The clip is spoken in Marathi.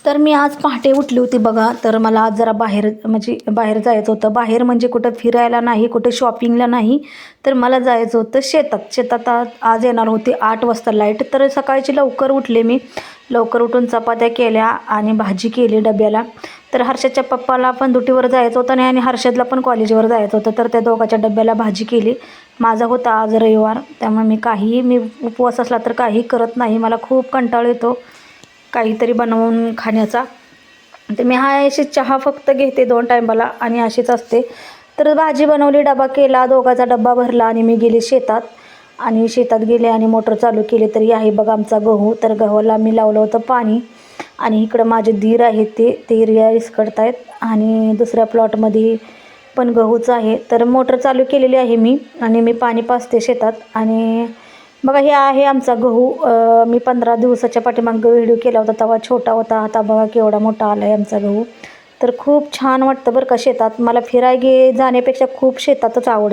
तर मी आज पहाटे उठली होती बघा. तर मला आज जरा बाहेर जायचं होतं. बाहेर म्हणजे कुठं फिरायला नाही, कुठे शॉपिंगला नाही, तर मला जायचं होतं शेतात. शेतात आज येणार होती 8 वाजता लाईट. तर सकाळची लवकर उठले मी. लवकर उठून चपात्या केल्या आणि भाजी केली डब्याला. तर हर्षदच्या पप्पाला पण ड्युटीवर जायचं होतं आणि हर्षदला पण कॉलेजवर जायचं होतं. तर त्या दोघांच्या डब्याला भाजी केली. माझा होता आज रविवार, त्यामुळे मी उपवास असला तर काही करत नाही. मला खूप कंटाळा येतो काहीतरी बनवून खाण्याचा. तर मी अशी चहा फक्त घेते 2 टायमाला आणि अशीच असते. तर भाजी बनवली, डबा केला, दोघाचा डब्बा भरला आणि मी गेले शेतात. आणि शेतात गेले आणि मोटर चालू केली. तरी आहे बघा आमचा गहू. तर गव्हाला मी लावलं होतं पाणी आणि इकडं माझे दीर आहेत ते रियाईस करतायत आणि दुसऱ्या प्लॉटमध्ये पण गहूच आहे. तर मोटर चालू केलेली आहे मी आणि मी पाणी पाजते शेतात. आणि बघा हे आहे आमचा गहू. मी 15 दिवसाच्या पाठीमागं व्हिडिओ केला होता तेव्हा छोटा होता. आता बघा केवढा मोठा आला आहे आमचा गहू. तर खूप छान वाटतं बरं का शेतात. मला जाण्यापेक्षा खूप शेतातच आवडतं.